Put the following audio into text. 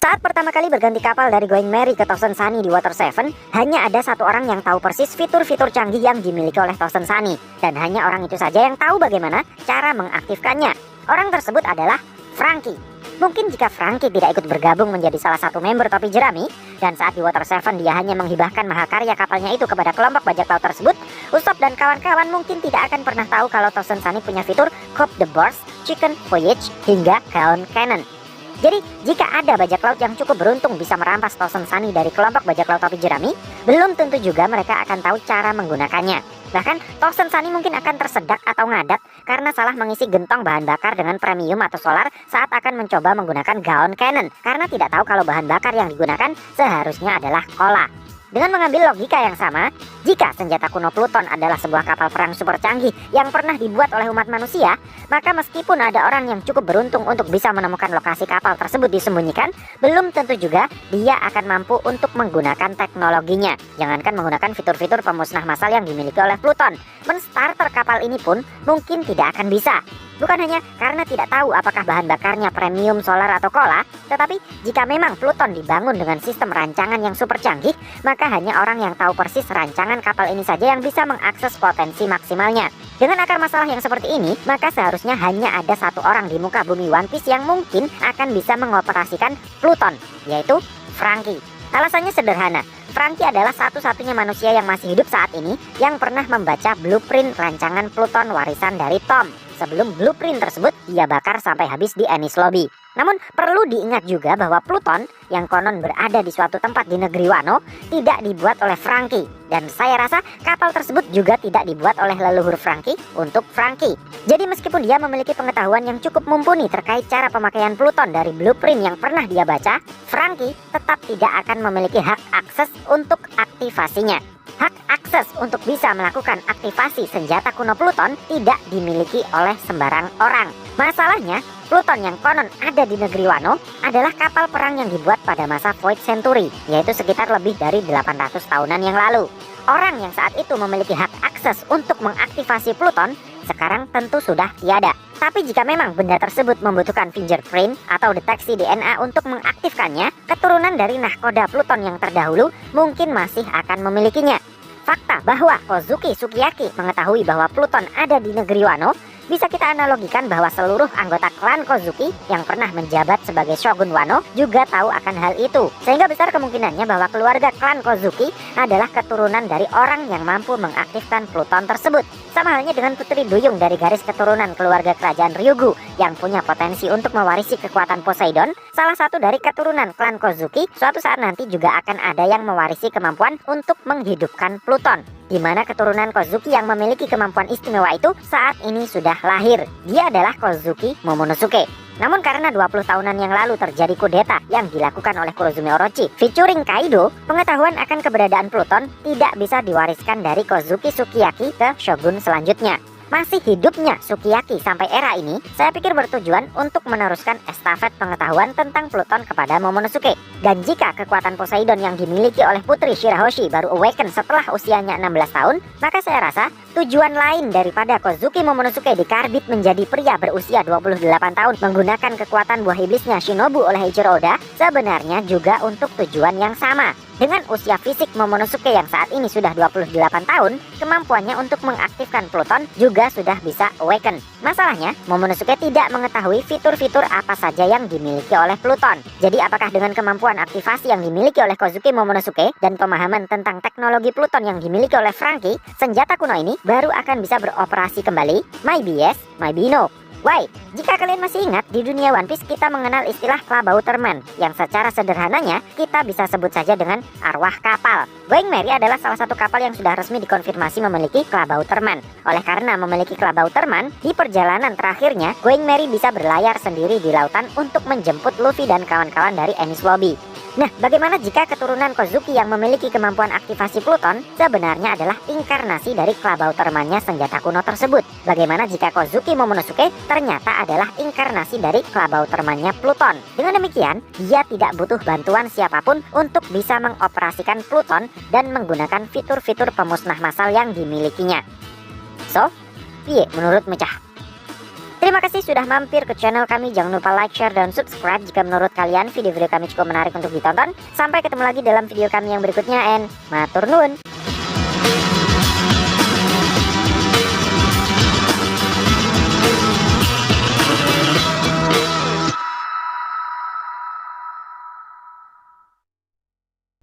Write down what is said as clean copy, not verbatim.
Saat pertama kali berganti kapal dari Going Merry ke Thousand Sunny di Water 7, hanya ada satu orang yang tahu persis fitur-fitur canggih yang dimiliki oleh Thousand Sunny. Dan hanya orang itu saja yang tahu bagaimana cara mengaktifkannya. Orang tersebut adalah Franky. Mungkin jika Franky tidak ikut bergabung menjadi salah satu member topi jerami, dan saat di Water 7 dia hanya menghibahkan mahakarya kapalnya itu kepada kelompok bajak laut tersebut, Usopp dan kawan-kawan mungkin tidak akan pernah tahu kalau Thousand Sunny punya fitur Cop the Burst, Chicken Voyage, hingga Gaon Cannon. Jadi, jika ada bajak laut yang cukup beruntung bisa merampas Thousand Sunny dari kelompok bajak laut topi jerami, belum tentu juga mereka akan tahu cara menggunakannya. Bahkan, Thousand Sunny mungkin akan tersedak atau ngadat karena salah mengisi gentong bahan bakar dengan premium atau solar saat akan mencoba menggunakan Gaon Cannon, karena tidak tahu kalau bahan bakar yang digunakan seharusnya adalah cola. Dengan mengambil logika yang sama, jika senjata kuno Pluton adalah sebuah kapal perang super canggih yang pernah dibuat oleh umat manusia, maka meskipun ada orang yang cukup beruntung untuk bisa menemukan lokasi kapal tersebut disembunyikan, belum tentu juga dia akan mampu untuk menggunakan teknologinya. Jangankan menggunakan fitur-fitur pemusnah massal yang dimiliki oleh Pluton, menstarter kapal ini pun mungkin tidak akan bisa. Bukan hanya karena tidak tahu apakah bahan bakarnya premium, solar, atau cola, tetapi jika memang Pluton dibangun dengan sistem rancangan yang super canggih, maka hanya orang yang tahu persis rancangan kapal ini saja yang bisa mengakses potensi maksimalnya. Dengan akar masalah yang seperti ini, maka seharusnya hanya ada satu orang di muka bumi One Piece yang mungkin akan bisa mengoperasikan Pluton, yaitu Franky. Alasannya sederhana, Franky adalah satu-satunya manusia yang masih hidup saat ini yang pernah membaca blueprint rancangan Pluton warisan dari Tom. Sebelum blueprint tersebut ia bakar sampai habis di Enies Lobby. Namun perlu diingat juga bahwa Pluton yang konon berada di suatu tempat di negeri Wano tidak dibuat oleh Franky. Dan saya rasa kapal tersebut juga tidak dibuat oleh leluhur Franky untuk Franky. Jadi meskipun dia memiliki pengetahuan yang cukup mumpuni terkait cara pemakaian Pluton dari blueprint yang pernah dia baca, Franky tetap tidak akan memiliki hak akses untuk aktivasinya. Hak akses untuk bisa melakukan aktivasi senjata kuno Pluton tidak dimiliki oleh sembarang orang. Masalahnya, Pluton yang konon ada di negeri Wano adalah kapal perang yang dibuat pada masa Void Century, yaitu sekitar lebih dari 800 tahunan yang lalu. Orang yang saat itu memiliki hak akses untuk mengaktifasi Pluton sekarang tentu sudah tiada. Tapi jika memang benda tersebut membutuhkan fingerprint atau deteksi DNA untuk mengaktifkannya, keturunan dari nahkoda Pluton yang terdahulu mungkin masih akan memilikinya. Fakta bahwa Kozuki Sukiyaki mengetahui bahwa Pluton ada di negeri Wano bisa kita analogikan bahwa seluruh anggota klan Kozuki yang pernah menjabat sebagai Shogun Wano juga tahu akan hal itu. Sehingga besar kemungkinannya bahwa keluarga klan Kozuki adalah keturunan dari orang yang mampu mengaktifkan Pluton tersebut. Sama halnya dengan Putri Duyung dari garis keturunan keluarga kerajaan Ryugu yang punya potensi untuk mewarisi kekuatan Poseidon. Salah satu dari keturunan klan Kozuki suatu saat nanti juga akan ada yang mewarisi kemampuan untuk menghidupkan Pluton, di mana keturunan Kozuki yang memiliki kemampuan istimewa itu saat ini sudah lahir. Dia adalah Kozuki Momonosuke. Namun karena 20 tahunan yang lalu terjadi kudeta yang dilakukan oleh Kurozumi Orochi featuring Kaido, pengetahuan akan keberadaan Pluton tidak bisa diwariskan dari Kozuki Sukiyaki ke Shogun selanjutnya. Masih hidupnya Sukiyaki sampai era ini, saya pikir bertujuan untuk meneruskan estafet pengetahuan tentang Pluton kepada Momonosuke. Dan jika kekuatan Poseidon yang dimiliki oleh Putri Shirahoshi baru awaken setelah usianya 16 tahun, maka saya rasa tujuan lain daripada Kozuki Momonosuke dikarbit menjadi pria berusia 28 tahun menggunakan kekuatan buah iblisnya Shinobu oleh Eiichiro Oda sebenarnya juga untuk tujuan yang sama. Dengan usia fisik Momonosuke yang saat ini sudah 28 tahun, kemampuannya untuk mengaktifkan Pluton juga sudah bisa awaken. Masalahnya, Momonosuke tidak mengetahui fitur-fitur apa saja yang dimiliki oleh Pluton. Jadi apakah dengan kemampuan aktivasi yang dimiliki oleh Kozuki Momonosuke dan pemahaman tentang teknologi Pluton yang dimiliki oleh Franky, senjata kuno ini baru akan bisa beroperasi kembali? Maybe yes, maybe no. Why? Jika kalian masih ingat, di dunia One Piece kita mengenal istilah Klabauterman, yang secara sederhananya kita bisa sebut saja dengan arwah kapal. Going Merry adalah salah satu kapal yang sudah resmi dikonfirmasi memiliki Klabauterman. Oleh karena memiliki Klabauterman, di perjalanan terakhirnya, Going Merry bisa berlayar sendiri di lautan untuk menjemput Luffy dan kawan-kawan dari Enies Lobby. Nah, bagaimana jika keturunan Kozuki yang memiliki kemampuan aktivasi Pluton sebenarnya adalah inkarnasi dari Klabautermannya senjata kuno tersebut? Bagaimana jika Kozuki Momonosuke ternyata adalah inkarnasi dari Klabautermannya Pluton? Dengan demikian, dia tidak butuh bantuan siapapun untuk bisa mengoperasikan Pluton dan menggunakan fitur-fitur pemusnah massal yang dimilikinya. So, piye menurut Mecah? Terima kasih sudah mampir ke channel kami. Jangan lupa like, share, dan subscribe jika menurut kalian video-video kami cukup menarik untuk ditonton. Sampai ketemu lagi dalam video kami yang berikutnya, and matur nuwun.